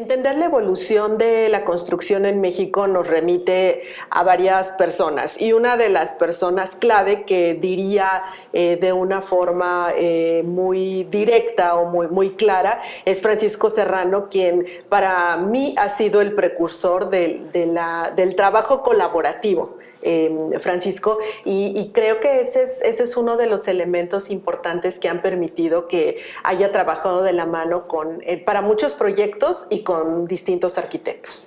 Entender la evolución de la construcción en México nos remite a varias personas y una de las personas clave que diría de una forma muy directa o muy clara es Francisco Serrano, quien para mí ha sido el precursor del trabajo colaborativo. Francisco, y creo que ese es uno de los elementos importantes que han permitido que haya trabajado de la mano para muchos proyectos y con distintos arquitectos.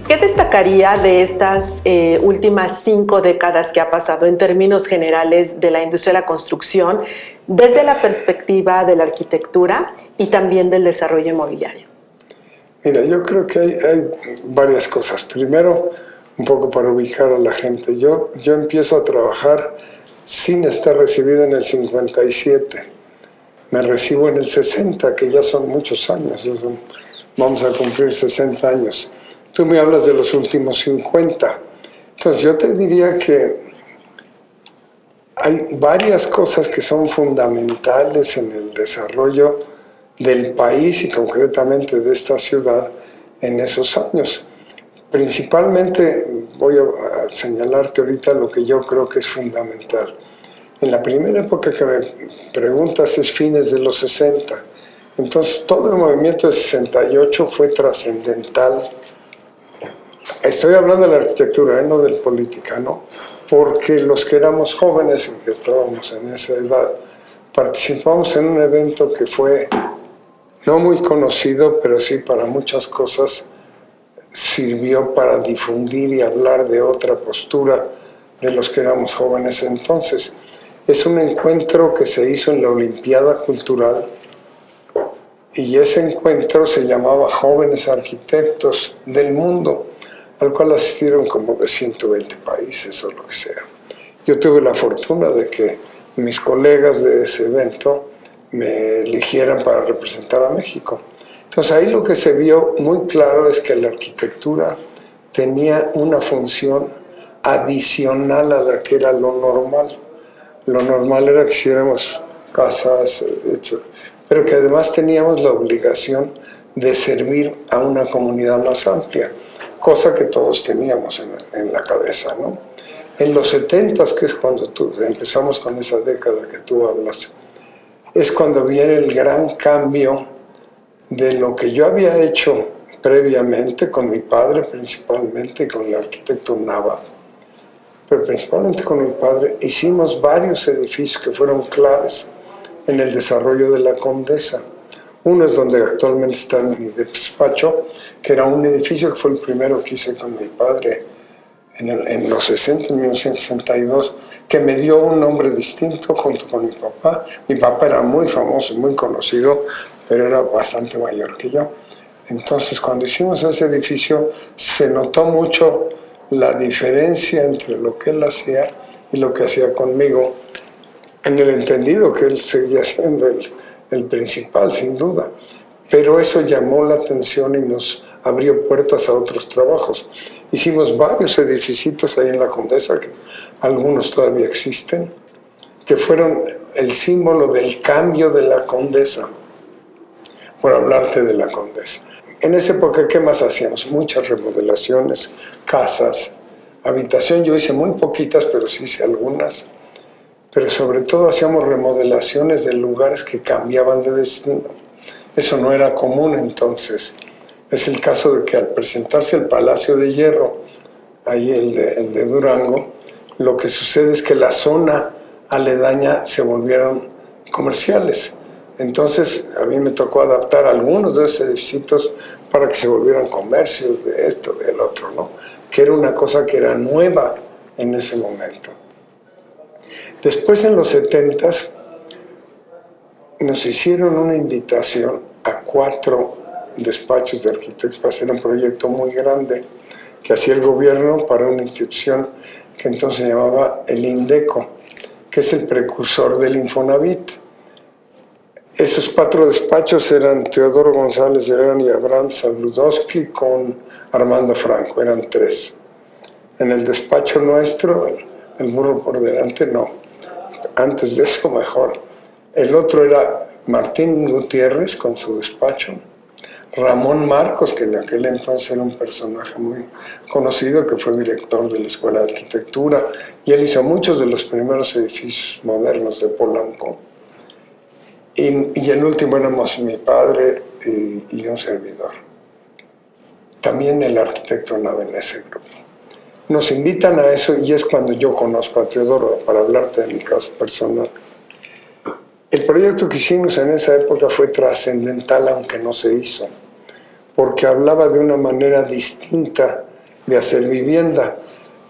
¿Qué destacaría de estas últimas 5 décadas que ha pasado en términos generales de la industria de la construcción desde la perspectiva de la arquitectura y también del desarrollo inmobiliario? Mira, yo creo que hay varias cosas. Primero, un poco para ubicar a la gente. Yo empiezo a trabajar sin estar recibido en el 57. Me recibo en el 60, que ya son muchos años. Vamos a cumplir 60 años. Tú me hablas de los últimos 50. Entonces yo te diría que hay varias cosas que son fundamentales en el desarrollo del país y concretamente de esta ciudad en esos años. Principalmente voy a señalarte ahorita lo que yo creo que es fundamental. En la primera época que me preguntas es fines de los 60. Entonces todo el movimiento de 68 fue trascendental. Estoy hablando de la arquitectura, no de la política, ¿no? Porque los que éramos jóvenes y que estábamos en esa edad, participamos en un evento que fue no muy conocido, pero sí para muchas cosas sirvió para difundir y hablar de otra postura de los que éramos jóvenes entonces. Es un encuentro que se hizo en la Olimpiada Cultural y ese encuentro se llamaba Jóvenes Arquitectos del Mundo, al cual asistieron como de 120 países o lo que sea. Yo tuve la fortuna de que mis colegas de ese evento me eligieran para representar a México. Entonces ahí lo que se vio muy claro es que la arquitectura tenía una función adicional a la que era lo normal. Lo normal era que hiciéramos casas, pero que además teníamos la obligación de servir a una comunidad más amplia, cosa que todos teníamos en la cabeza, ¿no? En los 70s, que es cuando empezamos con esa década que tú hablas, es cuando viene el gran cambio de lo que yo había hecho previamente con mi padre, principalmente, y con el arquitecto Nava, pero principalmente con mi padre. Hicimos varios edificios que fueron claves en el desarrollo de la Condesa. Uno es donde actualmente está mi despacho, que era un edificio que fue el primero que hice con mi padre en los 60, en 1962, que me dio un nombre distinto junto con mi papá. Mi papá era muy famoso, muy conocido, pero era bastante mayor que yo. Entonces, cuando hicimos ese edificio, se notó mucho la diferencia entre lo que él hacía y lo que hacía conmigo, en el entendido que él seguía siendo el principal, sin duda. Pero eso llamó la atención y nos abrió puertas a otros trabajos. Hicimos varios edificios ahí en la Condesa, que algunos todavía existen, que fueron el símbolo del cambio de la Condesa, por hablarte de la Condesa. En esa época, ¿qué más hacíamos? Muchas remodelaciones, casas, habitación. Yo hice muy poquitas, pero sí hice algunas. Pero sobre todo hacíamos remodelaciones de lugares que cambiaban de destino. Eso no era común entonces. Es el caso de que al presentarse el Palacio de Hierro, ahí el de Durango, lo que sucede es que la zona aledaña se volvieron comerciales. Entonces a mí me tocó adaptar algunos de esos edificios para que se volvieran comercios de esto, del otro, ¿no? Que era una cosa que era nueva en ese momento. Después, en los 70s, nos hicieron una invitación a 4 despachos de arquitectos para hacer un proyecto muy grande que hacía el gobierno para una institución que entonces se llamaba el INDECO, que es el precursor del Infonavit. Esos 4 despachos eran Teodoro González de León y Abraham Sabludowski con Armando Franco, eran 3. En el despacho nuestro, el burro por delante, no. antes de eso mejor. El otro era Martín Gutiérrez con su despacho, Ramón Marcos, que en aquel entonces era un personaje muy conocido, que fue director de la Escuela de Arquitectura, y él hizo muchos de los primeros edificios modernos de Polanco. Y el último éramos mi padre y un servidor. También el arquitecto Nava en ese grupo. Nos invitan a eso y es cuando yo conozco a Teodoro, para hablarte de mi caso personal. El proyecto que hicimos en esa época fue trascendental, aunque no se hizo, porque hablaba de una manera distinta de hacer vivienda.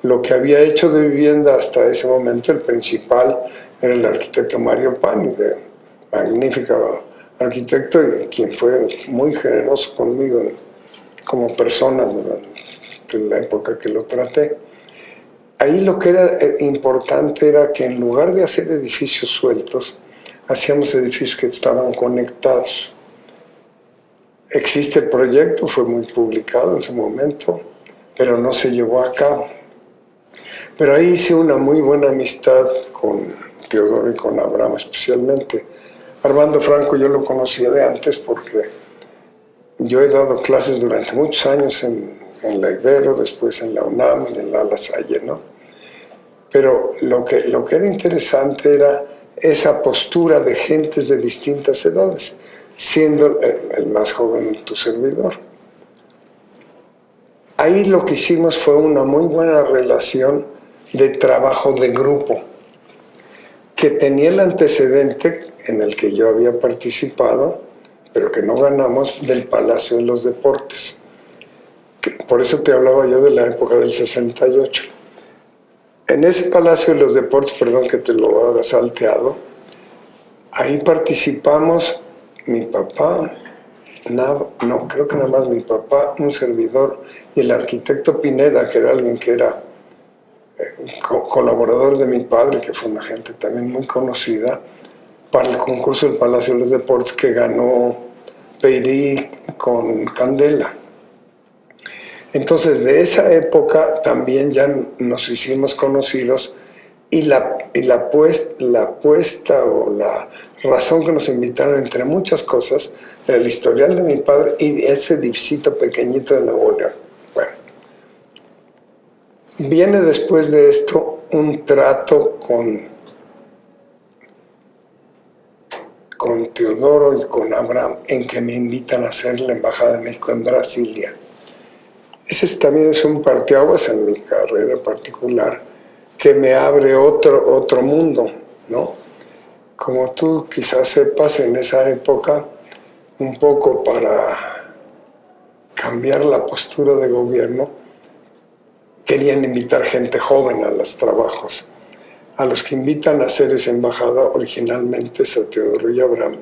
Lo que había hecho de vivienda hasta ese momento, el principal, era el arquitecto Mario Pani, de magnífico arquitecto y quien fue muy generoso conmigo como persona durante la época que lo traté. Ahí lo que era importante era que en lugar de hacer edificios sueltos, hacíamos edificios que estaban conectados. Existe el proyecto, fue muy publicado en su momento, pero no se llevó a cabo. Pero ahí hice una muy buena amistad con Teodoro y con Abraham especialmente. Armando Franco yo lo conocía de antes porque yo he dado clases durante muchos años en la Ibero, después en la UNAM y en la La Salle, ¿no? Pero lo que era interesante era esa postura de gentes de distintas edades, siendo el más joven tu servidor. Ahí lo que hicimos fue una muy buena relación de trabajo de grupo, que tenía el antecedente en el que yo había participado, pero que no ganamos, del Palacio de los Deportes. Por eso te hablaba yo de la época del 68. En ese Palacio de los Deportes, perdón que te lo haga salteado, ahí participamos mi papá, no, creo que nada más mi papá, un servidor, y el arquitecto Pineda, que era alguien que era colaborador de mi padre, que fue una gente también muy conocida, para el concurso del Palacio de los Deportes que ganó Peirí con Candela. Entonces, de esa época también ya nos hicimos conocidos y la apuesta o la razón que nos invitaron, entre muchas cosas, era el historial de mi padre y ese edificio pequeñito de Nuevo León. Bueno, viene después de esto un trato con Teodoro y con Abraham, en que me invitan a hacer la Embajada de México en Brasilia. Ese también es un parteaguas en mi carrera particular, que me abre otro mundo, ¿no? Como tú quizás sepas, en esa época, un poco para cambiar la postura de gobierno, querían invitar gente joven a los trabajos. A los que invitan a hacer esa embajada originalmente es a Teodoro y Abraham.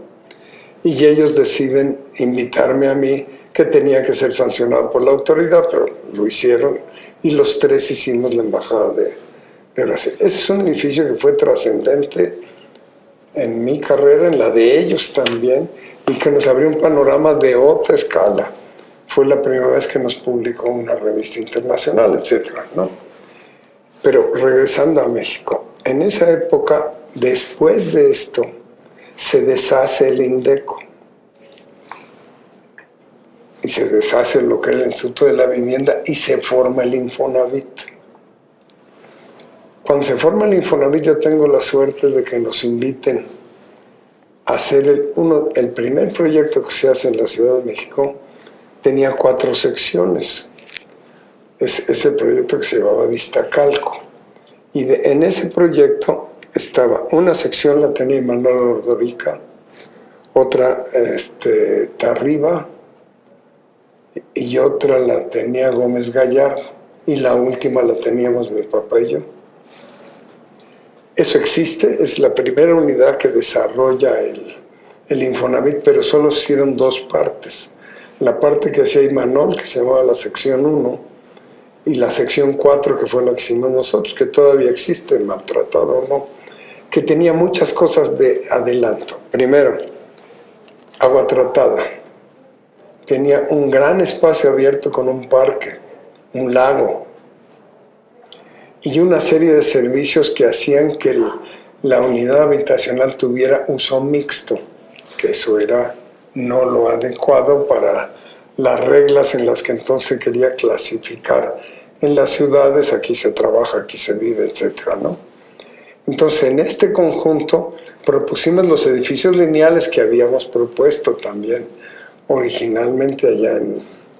Y ellos deciden invitarme a mí, que tenía que ser sancionado por la autoridad, pero lo hicieron, y los tres hicimos la embajada de Brasil. Ese es un edificio que fue trascendente en mi carrera, en la de ellos también, y que nos abrió un panorama de otra escala. Fue la primera vez que nos publicó una revista internacional, etcétera, ¿no? Pero regresando a México, en esa época, después de esto, se deshace el INDECO y se deshace lo que era el Instituto de la Vivienda y se forma el Infonavit. Cuando se forma el Infonavit, yo tengo la suerte de que nos inviten a hacer el primer proyecto que se hace en la Ciudad de México. Tenía 4 secciones. Ese proyecto que se llamaba Distacalco. Y en ese proyecto estaba una sección, la tenía Manuel Ordorica, otra Tarriba, y otra la tenía Gómez Gallardo, y la última la teníamos mi papá y yo. Eso existe, es la primera unidad que desarrolla el Infonavit, pero solo se hicieron 2 partes. La parte que hacía Imanol, que se llamaba la sección 1, y la sección 4, que fue la que hicimos nosotros, que todavía existe, maltratado o no, que tenía muchas cosas de adelanto. Primero, agua tratada. Tenía un gran espacio abierto con un parque, un lago, y una serie de servicios que hacían que la unidad habitacional tuviera uso mixto, que eso era no lo adecuado para las reglas en las que entonces se quería clasificar en las ciudades, aquí se trabaja, aquí se vive, etcétera, ¿no? Entonces, en este conjunto propusimos los edificios lineales que habíamos propuesto también originalmente allá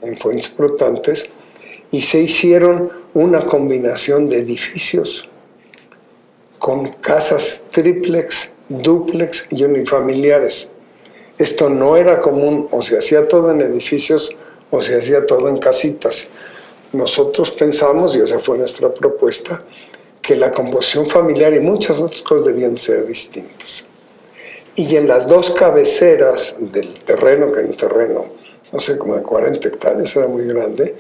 en Fuentes Brotantes, y se hicieron una combinación de edificios con casas triplex, dúplex y unifamiliares. Esto no era común, o se hacía todo en edificios o se hacía todo en casitas. Nosotros pensamos, y esa fue nuestra propuesta, que la composición familiar y muchas otras cosas debían ser distintas. Y en las dos cabeceras del terreno, que era un terreno, no sé, como de 40 hectáreas, era muy grande,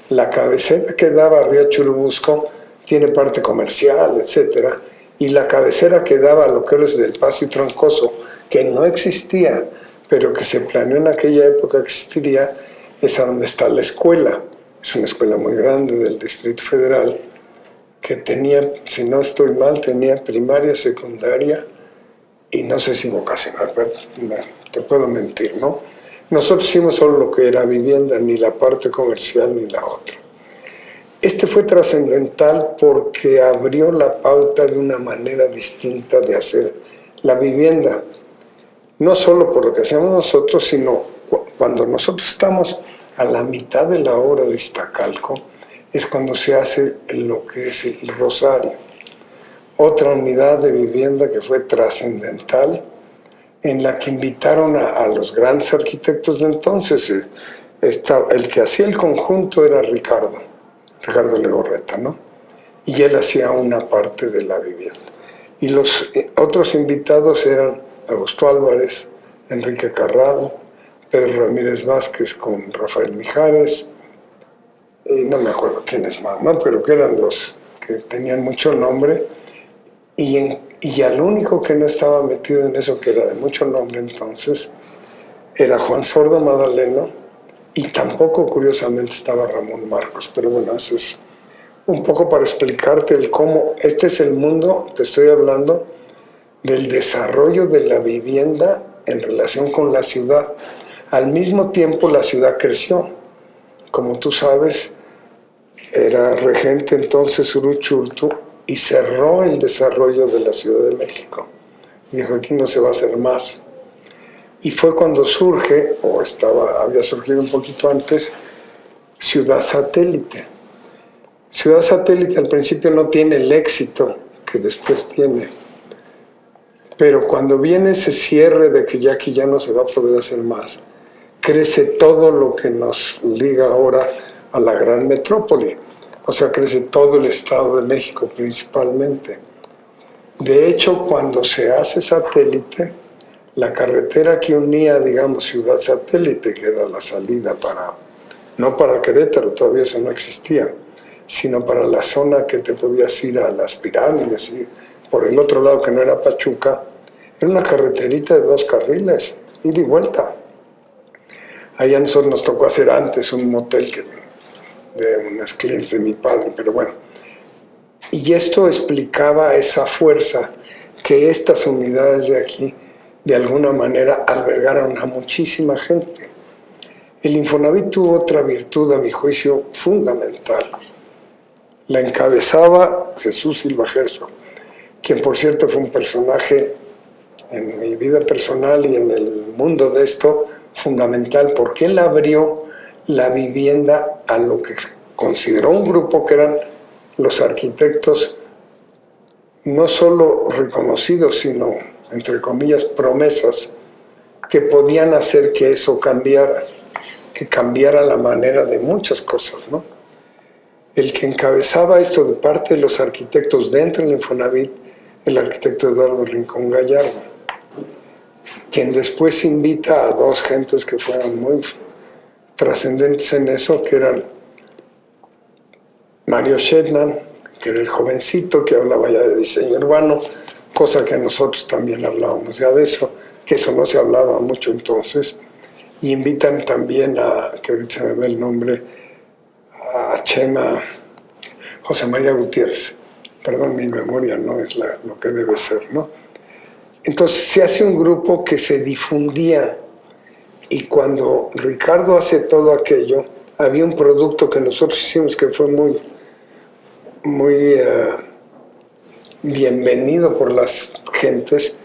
la cabecera que daba a Río Churubusco tiene parte comercial, etcétera, y la cabecera que daba a lo que es del Paso Troncoso, que no existía, pero que se planeó en aquella época que existiría, es a donde está la escuela. Es una escuela muy grande del Distrito Federal, que tenía, si no estoy mal, tenía primaria, secundaria y no sé si vocacional, pero te puedo mentir, ¿no? Nosotros hicimos solo lo que era vivienda, ni la parte comercial ni la otra. Este fue trascendental porque abrió la pauta de una manera distinta de hacer la vivienda. No solo por lo que hacemos nosotros, sino cuando nosotros estamos a la mitad de la obra de Iztacalco, es cuando se hace lo que es el Rosario. Otra unidad de vivienda que fue trascendental, en la que invitaron a los grandes arquitectos de entonces. El que hacía el conjunto era Ricardo Legorreta, ¿no? Y él hacía una parte de la vivienda. Y los otros invitados eran Augusto Álvarez, Enrique Carral, Pedro Ramírez Vázquez con Rafael Mijares, y no me acuerdo quiénes más, ¿no? Pero que eran los que tenían mucho nombre. Y al único que no estaba metido en eso, que era de mucho nombre entonces, era Juan Sordo Madaleno, y tampoco, curiosamente, estaba Ramón Marcos. Pero bueno, eso es un poco para explicarte el cómo este es el mundo, te estoy hablando, del desarrollo de la vivienda en relación con la ciudad. Al mismo tiempo, la ciudad creció. Como tú sabes, era regente entonces Uruchurtu, y cerró el desarrollo de la Ciudad de México. Dijo, aquí no se va a hacer más. Y fue cuando surge, había surgido un poquito antes, Ciudad Satélite. Ciudad Satélite al principio no tiene el éxito que después tiene. Pero cuando viene ese cierre de que ya aquí ya no se va a poder hacer más, crece todo lo que nos liga ahora a la gran metrópoli. O sea, crece todo el Estado de México principalmente. De hecho, cuando se hace Satélite, la carretera que unía, digamos, Ciudad Satélite, que era la salida no para Querétaro, todavía eso no existía, sino para la zona que te podías ir a las pirámides, y por el otro lado, que no era Pachuca, era una carreterita de 2 carriles, ida y vuelta. Ahí a nosotros nos tocó hacer antes un motel de unas clientes de mi padre, pero bueno. Y esto explicaba esa fuerza que estas unidades de aquí, de alguna manera, albergaron a muchísima gente. El Infonavit tuvo otra virtud, a mi juicio, fundamental. La encabezaba Jesús Silva Gerso, quien por cierto fue un personaje en mi vida personal y en el mundo de esto fundamental, porque él abrió la vivienda a lo que consideró un grupo que eran los arquitectos no solo reconocidos, sino, entre comillas, promesas que podían hacer que eso cambiara, que cambiara la manera de muchas cosas, ¿no? El que encabezaba esto de parte de los arquitectos dentro del Infonavit, el arquitecto Eduardo Rincón Gallardo, quien después invita a 2 gentes que fueron muy trascendentes en eso, que eran Mario Shetland, que era el jovencito que hablaba ya de diseño urbano, cosa que nosotros también hablábamos ya de eso, que eso no se hablaba mucho entonces, y invitan también que ahorita se me ve el nombre, a Chema, José María Gutiérrez, Perdón, mi memoria no es lo que debe ser, ¿no? Entonces se hace un grupo que se difundía, y cuando Ricardo hace todo aquello, había un producto que nosotros hicimos que fue muy bienvenido por las gentes,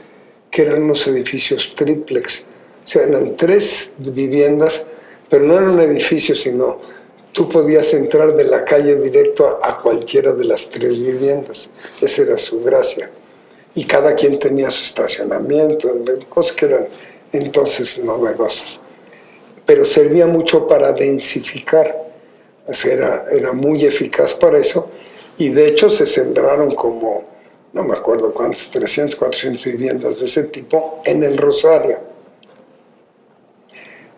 que eran unos edificios triplex. O sea, eran 3 viviendas, pero no era un edificio, sino tú podías entrar de la calle directo a cualquiera de las 3 viviendas. Esa era su gracia. Y cada quien tenía su estacionamiento, cosas que eran entonces novedosas. Pero servía mucho para densificar. O sea, era muy eficaz para eso. Y de hecho se sembraron como, no me acuerdo cuántas, 300, 400 viviendas de ese tipo en el Rosario.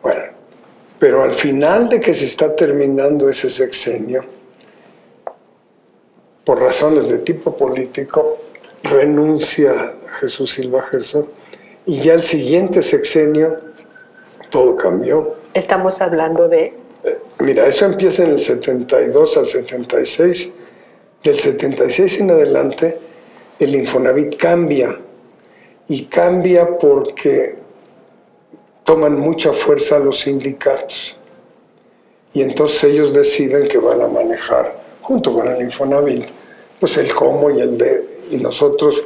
Bueno, pero al final de que se está terminando ese sexenio, por razones de tipo político, renuncia Jesús Silva Herzog, y ya el siguiente sexenio todo cambió. Estamos hablando de... Mira, eso empieza en el 72 al 76. Del 76 en adelante, el Infonavit cambia, y cambia porque toman mucha fuerza los sindicatos. Y entonces ellos deciden que van a manejar, junto con el Infonavit, pues el cómo y el de. Y nosotros,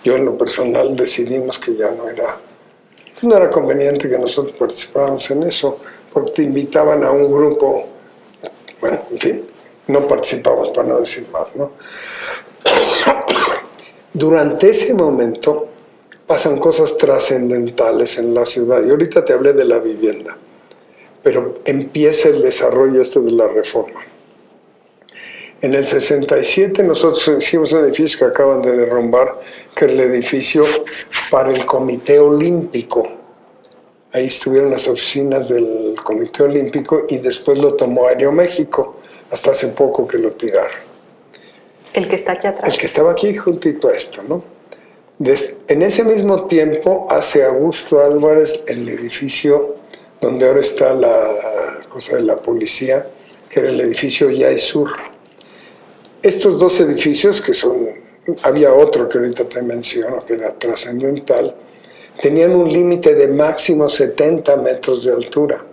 yo en lo personal, decidimos que ya no era conveniente que nosotros participáramos en eso, porque te invitaban a un grupo, bueno, en fin, no participamos para no decir más, ¿no? Durante ese momento pasan cosas trascendentales en la ciudad. Y ahorita te hablé de la vivienda, pero empieza el desarrollo de la reforma. En el 67 nosotros hicimos un edificio que acaban de derrumbar, que es el edificio para el Comité Olímpico. Ahí estuvieron las oficinas del Comité Olímpico y después lo tomó Aeroméxico, hasta hace poco que lo tiraron. El que está aquí atrás. El que estaba aquí juntito a esto, ¿no? En ese mismo tiempo hace Augusto Álvarez el edificio donde ahora está la cosa de la policía, que era el edificio Yay Sur. Estos 2 edificios, que había otro que ahorita te menciono, que era trascendental, tenían un límite de máximo 70 metros de altura,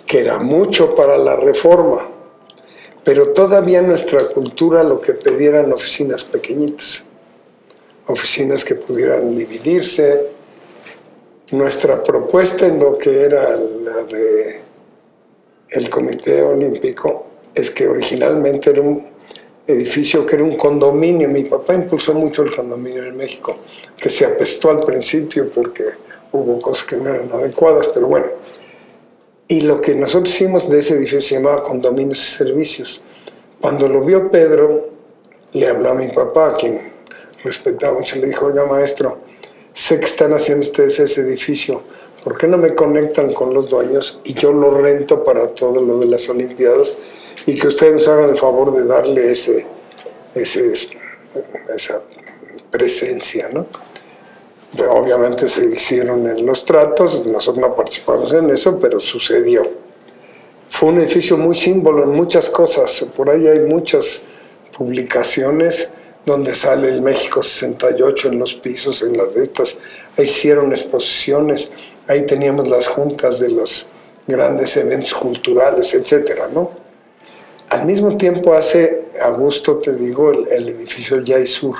que era mucho para la reforma, pero todavía nuestra cultura lo que pedía eran oficinas pequeñitas, oficinas que pudieran dividirse. Nuestra propuesta en lo que era la de el Comité Olímpico es que originalmente era un edificio que era un condominio. Mi papá impulsó mucho el condominio en México, que se apestó al principio porque hubo cosas que no eran adecuadas, pero bueno. Y lo que nosotros hicimos de ese edificio se llamaba Condominios y Servicios. Cuando lo vio Pedro, le habló a mi papá, a quien respetaba mucho, le dijo: oiga, maestro, sé que están haciendo ustedes ese edificio, ¿por qué no me conectan con los dueños y yo lo rento para todo lo de las Olimpiadas, y que ustedes nos hagan el favor de darle esa presencia, ¿no? Pero obviamente se hicieron los tratos, nosotros no participamos en eso, pero sucedió. Fue un edificio muy símbolo en muchas cosas. Por ahí hay muchas publicaciones donde sale el México 68 en los pisos, en las de estas. Ahí hicieron exposiciones, ahí teníamos las juntas de los grandes eventos culturales, etcétera, ¿no? Al mismo tiempo hace Augusto, te digo, el edificio Yay Sur.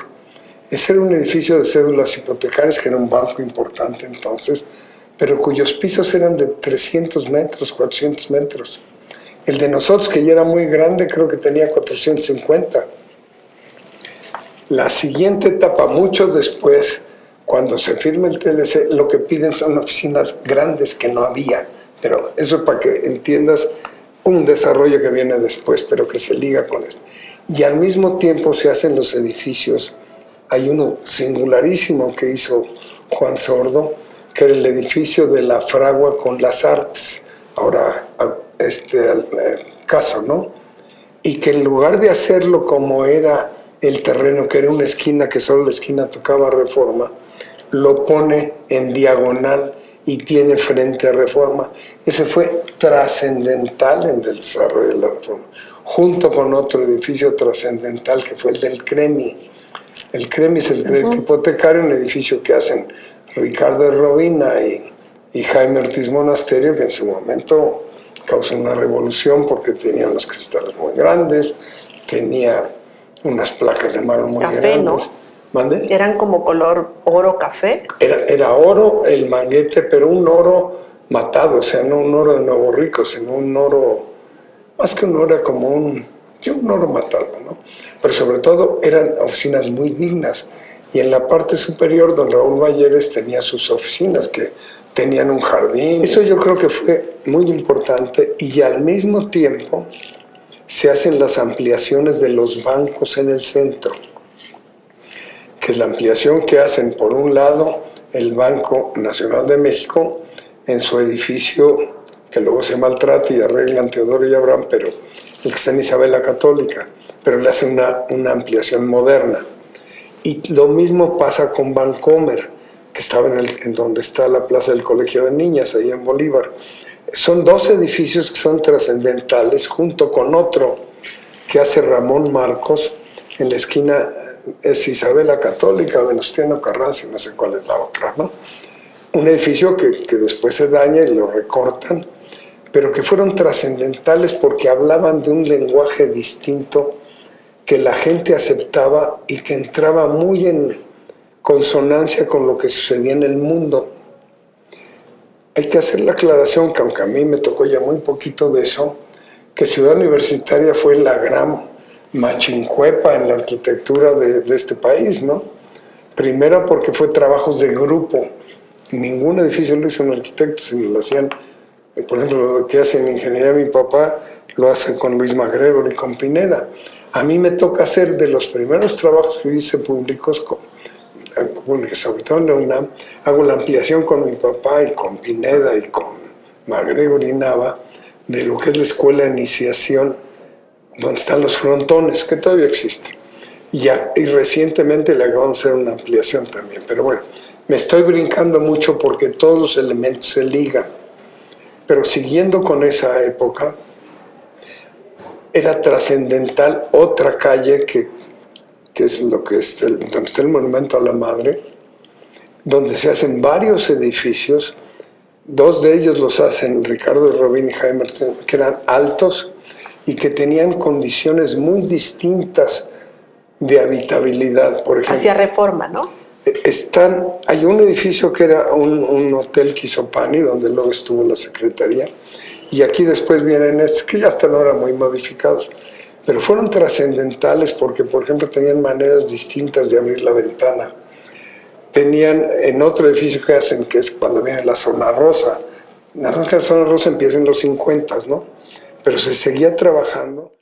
Ese era un edificio de cédulas hipotecarias, que era un banco importante entonces, pero cuyos pisos eran de 300 metros, 400 metros. El de nosotros, que ya era muy grande, creo que tenía 450. La siguiente etapa, mucho después, cuando se firma el TLC, lo que piden son oficinas grandes que no había. Pero eso es para que entiendas un desarrollo que viene después, pero que se liga con esto. Y al mismo tiempo se hacen los edificios. Hay uno singularísimo que hizo Juan Sordo, que era el edificio de la Fragua con las Artes, ahora caso, ¿no? Y que en lugar de hacerlo como era el terreno, que era una esquina, que solo la esquina tocaba Reforma, lo pone en diagonal y tiene frente a Reforma. Ese fue trascendental en el desarrollo de la Reforma. junto con otro edificio trascendental que fue el del CREMI. El CREMI es el crédito hipotecario, un edificio que hacen Ricardo Robina y Jaime Ortiz Monasterio, que en su momento causó una revolución porque tenían los cristales muy grandes, tenía unas placas de mármol muy café, grandes. ¿no? ¿Mande? ¿Eran como color oro café? Era oro el manguete, pero un oro matado, o sea, no un oro de Nuevo Rico, sino un oro, más que un oro, era como un oro matado, ¿no? Pero sobre todo eran oficinas muy dignas. Y en la parte superior, don Raúl Valleres tenía sus oficinas que tenían un jardín. Eso yo creo que fue muy importante y al mismo tiempo se hacen las ampliaciones de los bancos en el centro, que es la ampliación que hacen por un lado el Banco Nacional de México en su edificio que luego se maltrata y arreglan Teodoro y Abraham, pero el que está en Isabel la Católica, pero le hacen una ampliación moderna. Y lo mismo pasa con Bancomer, que estaba en donde está la Plaza del Colegio de Niñas, ahí en Bolívar. Son dos edificios que son trascendentales, junto con otro que hace Ramón Marcos, en la esquina es Isabel la Católica, Venustiano Carranza, y no sé cuál es la otra, ¿no? Un edificio que después se daña y lo recortan, pero que fueron trascendentales porque hablaban de un lenguaje distinto que la gente aceptaba y que entraba muy en consonancia con lo que sucedía en el mundo. Hay que hacer la aclaración, que aunque a mí me tocó ya muy poquito de eso, que Ciudad Universitaria fue la gran machincuepa en la arquitectura de este país, ¿no? Primero porque fue trabajos de grupo. Ningún edificio lo hizo un arquitecto, sino lo hacían, por ejemplo, lo que hace en ingeniería mi papá, lo hace con Luis MacGregor y con Pineda. A mí me toca hacer de los primeros trabajos que hice públicos, sobre todo en la UNAM, hago la ampliación con mi papá y con Pineda y con MacGregor y Nava, de lo que es la escuela de iniciación, donde están los frontones, que todavía existen. Y recientemente le acabamos de hacer una ampliación también, pero bueno, me estoy brincando mucho porque todos los elementos se ligan. Pero siguiendo con esa época, era trascendental otra calle que es lo que es donde está el Monumento a la Madre, donde se hacen varios edificios. Dos de ellos los hacen Ricardo Robín y Jaime, que eran altos y que tenían condiciones muy distintas de habitabilidad, por ejemplo. Hacia Reforma, ¿no? Hay un edificio que era un hotel Quisopani, donde luego estuvo la Secretaría, y aquí después vienen estos que ya hasta no eran muy modificados, pero fueron trascendentales porque, por ejemplo, tenían maneras distintas de abrir la ventana. Tenían en otro edificio que hacen, que es cuando viene la zona rosa. La zona rosa empieza en los 50, ¿no? Pero se seguía trabajando.